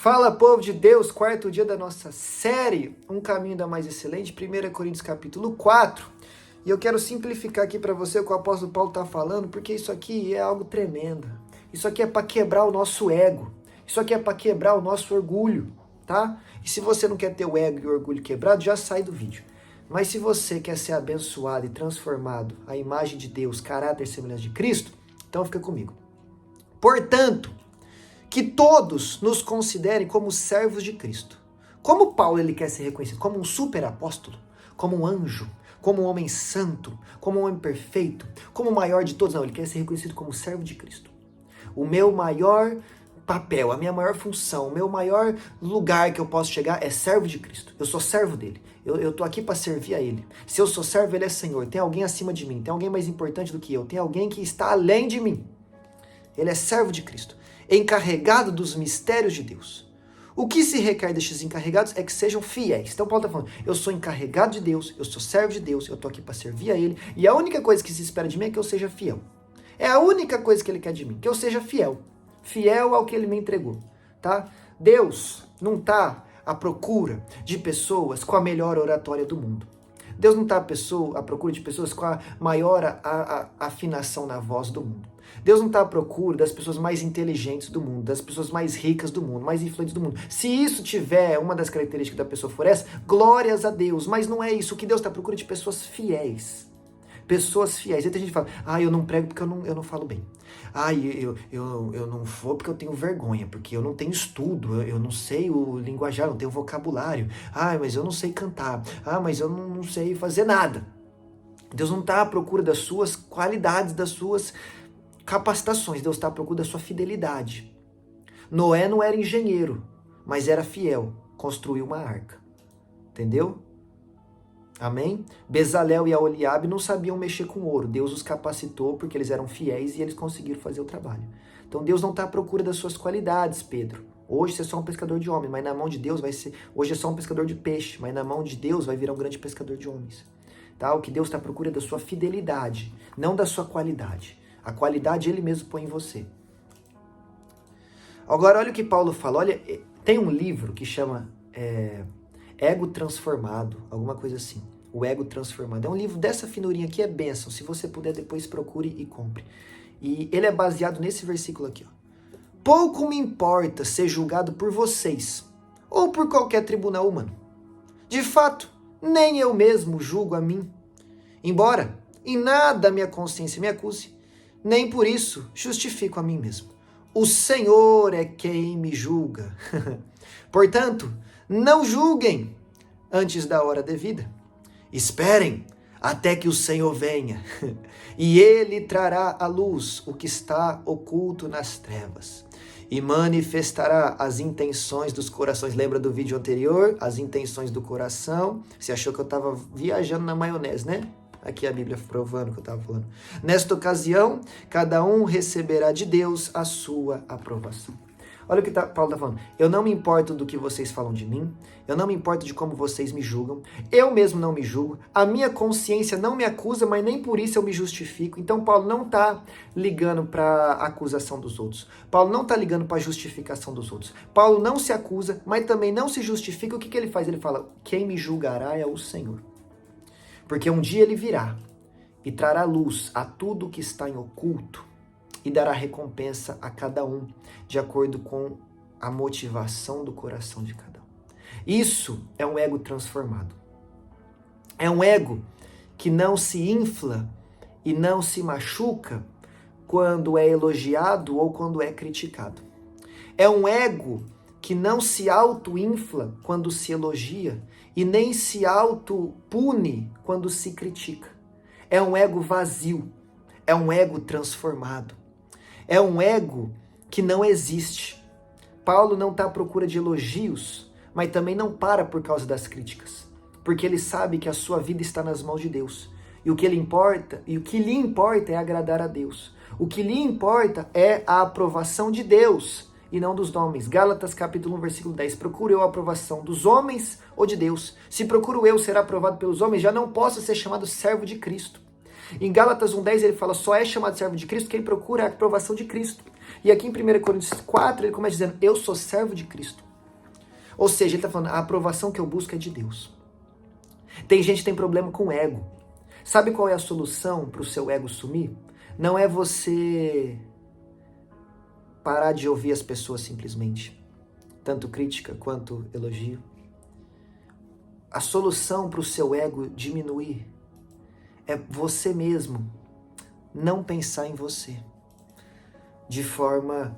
Fala, povo de Deus, quarto dia da nossa série, Um Caminho da Mais Excelente, 1 Coríntios capítulo 4. E eu quero simplificar aqui para você o que o apóstolo Paulo está falando, porque isso aqui é algo tremendo. Isso aqui é para quebrar o nosso ego. Isso aqui é para quebrar o nosso orgulho, tá? E se você não quer ter o ego e o orgulho quebrado, já sai do vídeo. Mas se você quer ser abençoado e transformado à imagem de Deus, caráter e semelhança de Cristo, então fica comigo. Portanto, que todos nos considerem como servos de Cristo. Como Paulo ele quer ser reconhecido? Como um super apóstolo, como um anjo, como um homem santo, como um homem perfeito, como o maior de todos. Não, ele quer ser reconhecido como servo de Cristo. O meu maior papel, a minha maior função, o meu maior lugar que eu posso chegar é servo de Cristo. Eu sou servo dele. Eu tô aqui para servir a ele. Se eu sou servo, ele é Senhor. Tem alguém acima de mim, tem alguém mais importante do que eu, tem alguém que está além de mim. Ele é servo de Cristo, encarregado dos mistérios de Deus. O que se requer destes encarregados é que sejam fiéis. Então Paulo está falando, eu sou encarregado de Deus, eu sou servo de Deus, eu estou aqui para servir a Ele, e a única coisa que se espera de mim é que eu seja fiel. É a única coisa que Ele quer de mim, que eu seja fiel. Fiel ao que Ele me entregou, tá? Deus não está à procura de pessoas com a melhor oratória do mundo. Deus não está à procura de pessoas com a maior afinação na voz do mundo. Deus não está à procura das pessoas mais inteligentes do mundo, das pessoas mais ricas do mundo, mais influentes do mundo. Se isso tiver uma das características da pessoa for essa, glórias a Deus. Mas não é isso. O que Deus está à procura de pessoas fiéis. Pessoas fiéis. Aí tem gente que fala, eu não prego porque eu não falo bem. Eu não vou porque eu tenho vergonha, porque eu não tenho estudo, eu não sei o linguajar, não tenho vocabulário. Mas eu não sei cantar. Mas eu não sei fazer nada. Deus não está à procura das suas qualidades, das suas capacitações. Deus está à procura da sua fidelidade. Noé não era engenheiro, mas era fiel. Construiu uma arca. Entendeu? Amém? Bezalel e Aholiabe não sabiam mexer com ouro. Deus os capacitou porque eles eram fiéis e eles conseguiram fazer o trabalho. Então Deus não está à procura das suas qualidades, Pedro. Hoje você é só um pescador de homens, mas na mão de Deus vai ser... Hoje é só um pescador de peixe, mas na mão de Deus vai virar um grande pescador de homens. Tá? O que Deus está à procura é da sua fidelidade, não da sua qualidade. A qualidade Ele mesmo põe em você. Agora olha o que Paulo fala. Olha, tem um livro que chama... Ego Transformado, alguma coisa assim. O Ego Transformado. É um livro dessa finurinha aqui, é bênção. Se você puder, depois procure e compre. E ele é baseado nesse versículo aqui. Ó. Pouco me importa ser julgado por vocês ou por qualquer tribunal humano. De fato, nem eu mesmo julgo a mim. Embora em nada minha consciência me acuse, nem por isso justifico a mim mesmo. O Senhor é quem me julga. Portanto, não julguem antes da hora devida. Esperem até que o Senhor venha e Ele trará à luz o que está oculto nas trevas e manifestará as intenções dos corações. Lembra do vídeo anterior? As intenções do coração. Você achou que eu estava viajando na maionese, né? Aqui a Bíblia provando o que eu estava falando. Nesta ocasião, cada um receberá de Deus a sua aprovação. Olha o que Paulo está falando. Eu não me importo do que vocês falam de mim. Eu não me importo de como vocês me julgam. Eu mesmo não me julgo. A minha consciência não me acusa, mas nem por isso eu me justifico. Então Paulo não está ligando para a acusação dos outros. Paulo não está ligando para a justificação dos outros. Paulo não se acusa, mas também não se justifica. O que ele faz? Ele fala, quem me julgará é o Senhor. Porque um dia ele virá e trará luz a tudo que está em oculto. E dará recompensa a cada um, de acordo com a motivação do coração de cada um. Isso é um ego transformado. É um ego que não se infla e não se machuca quando é elogiado ou quando é criticado. É um ego que não se auto-infla quando se elogia e nem se auto-pune quando se critica. É um ego vazio. É um ego transformado. É um ego que não existe. Paulo não está à procura de elogios, mas também não para por causa das críticas, porque ele sabe que a sua vida está nas mãos de Deus. E o que lhe importa é agradar a Deus. O que lhe importa é a aprovação de Deus e não dos homens. Gálatas capítulo 1, versículo 10. Procuro eu a aprovação dos homens ou de Deus? Se procuro eu ser aprovado pelos homens, já não posso ser chamado servo de Cristo. Em Gálatas 1,10 ele fala, só é chamado servo de Cristo quem procura a aprovação de Cristo. E aqui em 1 Coríntios 4 ele começa dizendo, eu sou servo de Cristo. Ou seja, ele está falando, a aprovação que eu busco é de Deus. Tem gente que tem problema com ego. Sabe qual é a solução para o seu ego sumir? Não é você parar de ouvir as pessoas simplesmente, tanto crítica quanto elogio. A solução para o seu ego diminuir é você mesmo não pensar em você de forma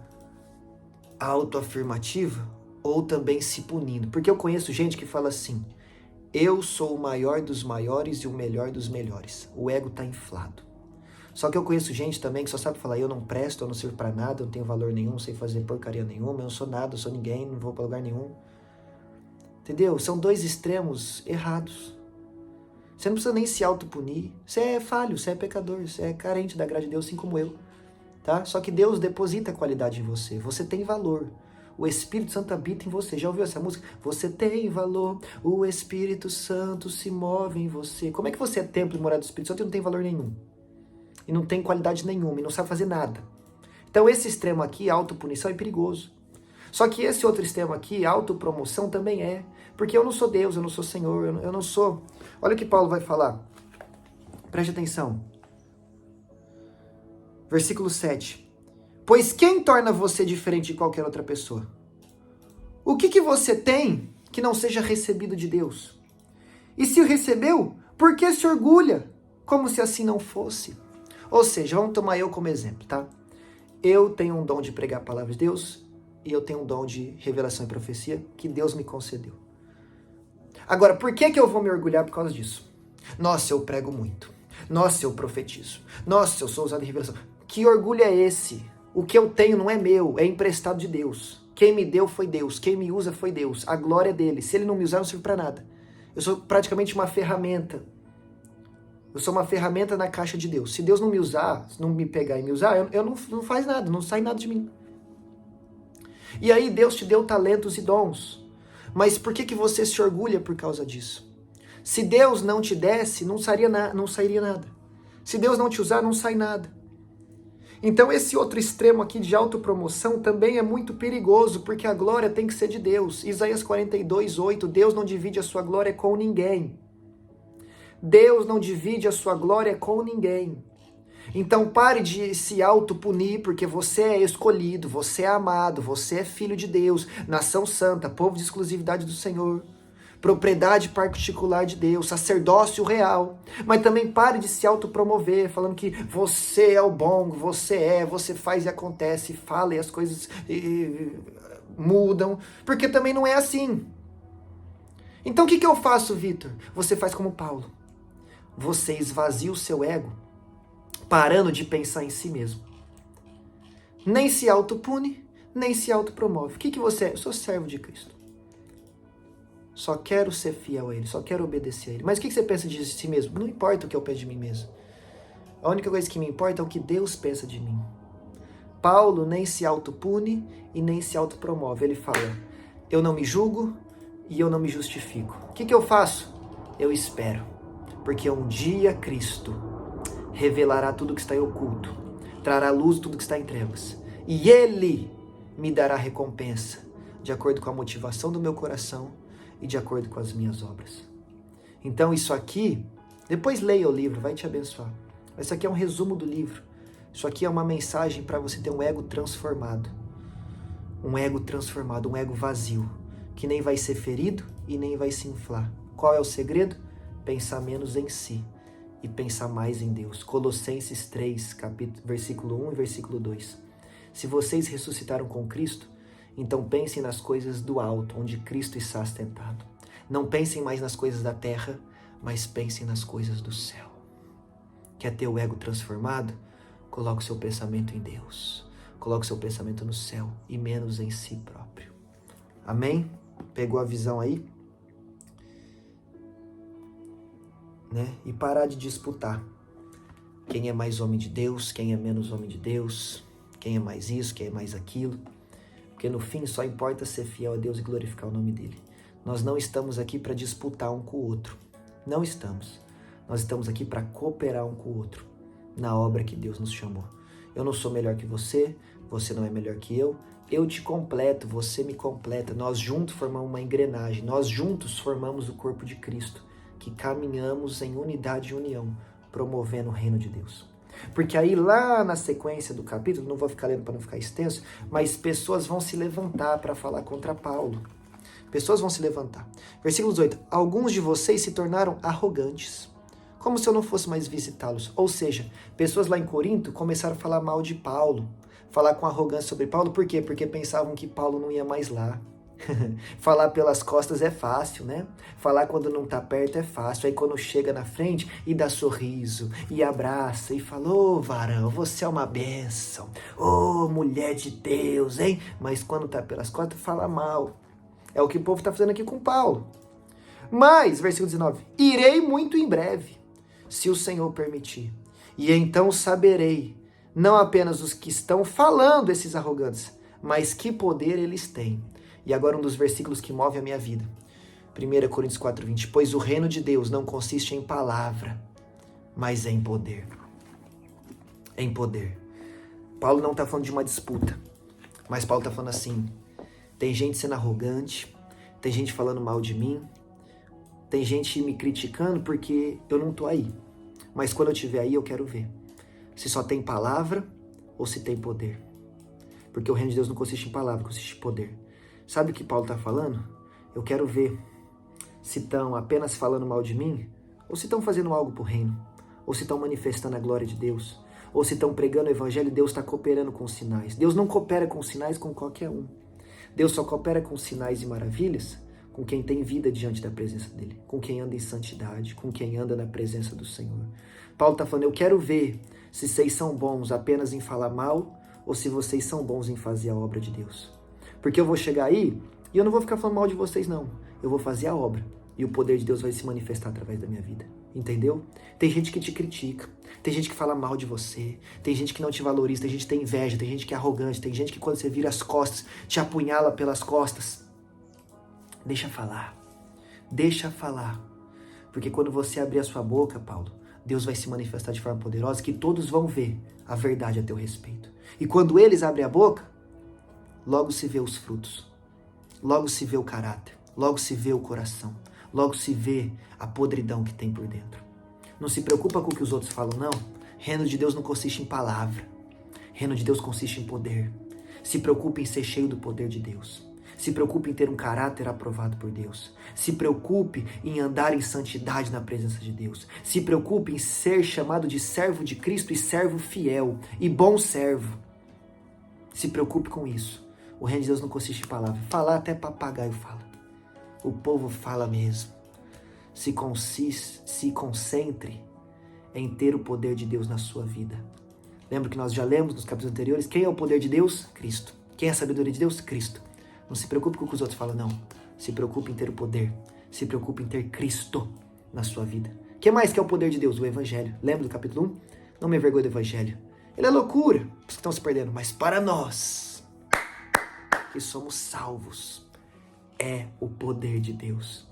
autoafirmativa ou também se punindo. Porque eu conheço gente que fala assim, eu sou o maior dos maiores e o melhor dos melhores. O ego tá inflado. Só que eu conheço gente também que só sabe falar, eu não presto, eu não sirvo pra nada, eu não tenho valor nenhum, não sei fazer porcaria nenhuma, eu não sou nada, eu sou ninguém, não vou pra lugar nenhum. Entendeu? São dois extremos errados. Você não precisa nem se autopunir. Você é falho, você é pecador, você é carente da graça de Deus, assim como eu. Tá? Só que Deus deposita qualidade em você. Você tem valor. O Espírito Santo habita em você. Já ouviu essa música? Você tem valor. O Espírito Santo se move em você. Como é que você é templo e morada do Espírito Santo e não tem valor nenhum? E não tem qualidade nenhuma, e não sabe fazer nada. Então esse extremo aqui, autopunição, é perigoso. Só que esse outro extremo aqui, autopromoção, também é. Porque eu não sou Deus, eu não sou Senhor, eu não sou... Olha o que Paulo vai falar. Preste atenção. Versículo 7. Pois quem torna você diferente de qualquer outra pessoa? O que você tem que não seja recebido de Deus? E se o recebeu, por que se orgulha? Como se assim não fosse? Ou seja, vamos tomar eu como exemplo, tá? Eu tenho um dom de pregar a palavra de Deus e eu tenho um dom de revelação e profecia que Deus me concedeu. Agora, por que eu vou me orgulhar por causa disso? Nossa, eu prego muito. Nossa, eu profetizo. Nossa, eu sou usado em revelação. Que orgulho é esse? O que eu tenho não é meu, é emprestado de Deus. Quem me deu foi Deus, quem me usa foi Deus. A glória é dele. Se ele não me usar, não serve para nada. Eu sou praticamente uma ferramenta. Eu sou uma ferramenta na caixa de Deus. Se Deus não me usar, não me pegar e me usar, eu não faz nada, não sai nada de mim. E aí Deus te deu talentos e dons. Mas por que você se orgulha por causa disso? Se Deus não te desse, não sairia nada. Se Deus não te usar, não sai nada. Então esse outro extremo aqui de autopromoção também é muito perigoso, porque a glória tem que ser de Deus. Isaías 42:8, Deus não divide a sua glória com ninguém. Deus não divide a sua glória com ninguém. Então pare de se autopunir, porque você é escolhido, você é amado, você é filho de Deus, nação santa, povo de exclusividade do Senhor, propriedade particular de Deus, sacerdócio real. Mas também pare de se autopromover, falando que você é o bom, você faz e acontece, fala e as coisas mudam, porque também não é assim. Então o que eu faço, Vitor? Você faz como Paulo. Você esvazia o seu ego, parando de pensar em si mesmo. Nem se autopune, nem se autopromove. O que você é? Eu sou servo de Cristo. Só quero ser fiel a Ele, só quero obedecer a Ele. Mas o que você pensa de si mesmo? Não importa o que eu penso de mim mesmo. A única coisa que me importa é o que Deus pensa de mim. Paulo nem se autopune e nem se autopromove. Ele fala, eu não me julgo e eu não me justifico. O que eu faço? Eu espero. Porque um dia Cristo revelará tudo que está em oculto, trará à luz tudo que está em trevas, e Ele me dará recompensa, de acordo com a motivação do meu coração e de acordo com as minhas obras. Então isso aqui, depois leia o livro, vai te abençoar. Isso aqui é um resumo do livro. Isso aqui é uma mensagem para você ter um ego transformado. Um ego transformado, um ego vazio, que nem vai ser ferido e nem vai se inflar. Qual é o segredo? Pensar menos em si e pensar mais em Deus. Colossenses 3, versículo 1 e versículo 2. Se vocês ressuscitaram com Cristo, então pensem nas coisas do alto, onde Cristo está assentado. Não pensem mais nas coisas da terra, mas pensem nas coisas do céu. Quer ter o ego transformado? Coloque o seu pensamento em Deus. Coloque o seu pensamento no céu e menos em si próprio. Amém? Pegou a visão aí? Né? E parar de disputar quem é mais homem de Deus, quem é menos homem de Deus, quem é mais isso, quem é mais aquilo, porque no fim só importa ser fiel a Deus e glorificar o nome dele. Nós não estamos aqui para disputar um com o outro, não estamos. Nós estamos aqui para cooperar um com o outro na obra que Deus nos chamou. Eu não sou melhor que você, você não é melhor que eu, Eu te completo, você me completa. Nós juntos formamos uma engrenagem. Nós juntos formamos o corpo de Cristo, que caminhamos em unidade e união, promovendo o reino de Deus. Porque aí lá na sequência do capítulo, não vou ficar lendo para não ficar extenso, mas pessoas vão se levantar para falar contra Paulo. Pessoas vão se levantar. Versículo 18. Alguns de vocês se tornaram arrogantes, como se eu não fosse mais visitá-los. Ou seja, pessoas lá em Corinto começaram a falar mal de Paulo, falar com arrogância sobre Paulo. Por quê? Porque pensavam que Paulo não ia mais lá. Falar pelas costas é fácil, né? Falar quando não tá perto é fácil. Aí quando chega na frente e dá sorriso, e abraça, e fala: ô varão, você é uma bênção. Ô mulher de Deus, hein? Mas quando tá pelas costas, fala mal. É o que o povo tá fazendo aqui com Paulo. Mas, versículo 19, irei muito em breve, se o Senhor permitir. E então saberei, não apenas os que estão falando esses arrogantes, mas que poder eles têm. E agora um dos versículos que move a minha vida. 1 Coríntios 4:20. Pois o reino de Deus não consiste em palavra, mas em poder. Em poder. Paulo não está falando de uma disputa, mas Paulo está falando assim, tem gente sendo arrogante, tem gente falando mal de mim, tem gente me criticando porque eu não estou aí. Mas quando eu estiver aí, eu quero ver se só tem palavra ou se tem poder. Porque o reino de Deus não consiste em palavra, consiste em poder. Sabe o que Paulo está falando? Eu quero ver se estão apenas falando mal de mim, ou se estão fazendo algo para o reino, ou se estão manifestando a glória de Deus, ou se estão pregando o evangelho e Deus está cooperando com sinais. Deus não coopera com sinais com qualquer um. Deus só coopera com sinais e maravilhas com quem tem vida diante da presença dele, com quem anda em santidade, com quem anda na presença do Senhor. Paulo está falando, eu quero ver se vocês são bons apenas em falar mal, ou se vocês são bons em fazer a obra de Deus. Porque eu vou chegar aí e eu não vou ficar falando mal de vocês, não. Eu vou fazer a obra e o poder de Deus vai se manifestar através da minha vida. Entendeu? Tem gente que te critica, tem gente que fala mal de você, tem gente que não te valoriza, tem gente que tem inveja, tem gente que é arrogante, tem gente que quando você vira as costas, te apunhala pelas costas. Deixa falar. Deixa falar. Porque quando você abrir a sua boca, Paulo, Deus vai se manifestar de forma poderosa que todos vão ver a verdade a teu respeito. E quando eles abrem a boca, logo se vê os frutos, logo se vê o caráter, logo se vê o coração, logo se vê a podridão que tem por dentro. Não se preocupa com o que os outros falam, não. Reino de Deus não consiste em palavra. Reino de Deus consiste em poder. Se preocupe em ser cheio do poder de Deus. Se preocupe em ter um caráter aprovado por Deus. Se preocupe em andar em santidade na presença de Deus. Se preocupe em ser chamado de servo de Cristo e servo fiel e bom servo. Se preocupe com isso. O reino de Deus não consiste em palavra. Falar até papagaio fala. O povo fala mesmo. Se concentre em ter o poder de Deus na sua vida. Lembra que nós já lemos nos capítulos anteriores? Quem é o poder de Deus? Cristo. Quem é a sabedoria de Deus? Cristo. Não se preocupe com o que os outros falam, não. Se preocupe em ter o poder. Se preocupe em ter Cristo na sua vida. O que mais que é o poder de Deus? O Evangelho. Lembra do capítulo 1? Não me envergonhe do Evangelho. Ele é loucura, para os que estão se perdendo. Mas para nós, que somos salvos, é o poder de Deus.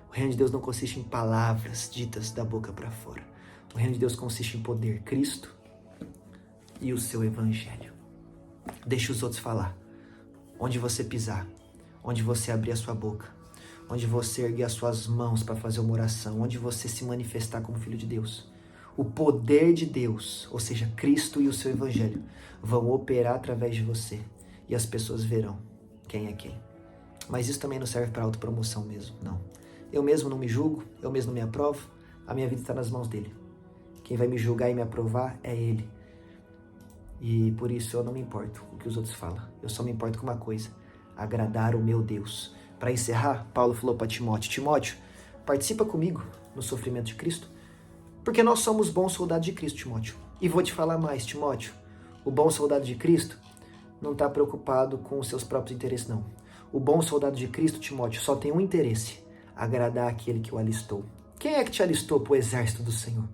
O reino de Deus não consiste em palavras ditas da boca para fora. O reino de Deus consiste em poder. Cristo e o seu Evangelho. Deixa os outros falar. Onde você pisar, onde você abrir a sua boca, onde você erguer as suas mãos para fazer uma oração, onde você se manifestar como filho de Deus, o poder de Deus, ou seja, Cristo e o seu Evangelho, vão operar através de você e as pessoas verão quem é quem. Mas isso também não serve para autopromoção mesmo, não. Eu mesmo não me julgo, eu mesmo não me aprovo, a minha vida está nas mãos dele. Quem vai me julgar e me aprovar é ele. E por isso eu não me importo com o que os outros falam. Eu só me importo com uma coisa: agradar o meu Deus. Para encerrar, Paulo falou para Timóteo: Timóteo, participa comigo no sofrimento de Cristo, porque nós somos bons soldados de Cristo, Timóteo. E vou te falar mais, Timóteo: o bom soldado de Cristo não está preocupado com os seus próprios interesses, não. O bom soldado de Cristo, Timóteo, só tem um interesse: agradar aquele que o alistou. Quem é que te alistou para o exército do Senhor?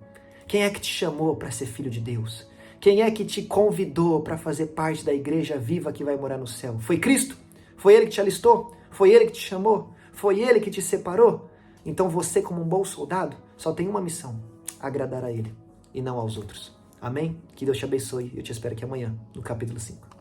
Quem é que te chamou para ser filho de Deus? Quem é que te convidou para fazer parte da igreja viva que vai morar no céu? Foi Cristo? Foi Ele que te alistou? Foi Ele que te chamou? Foi Ele que te separou? Então você, como um bom soldado, só tem uma missão: agradar a Ele e não aos outros. Amém? Que Deus te abençoe e eu te espero aqui amanhã, no capítulo 5.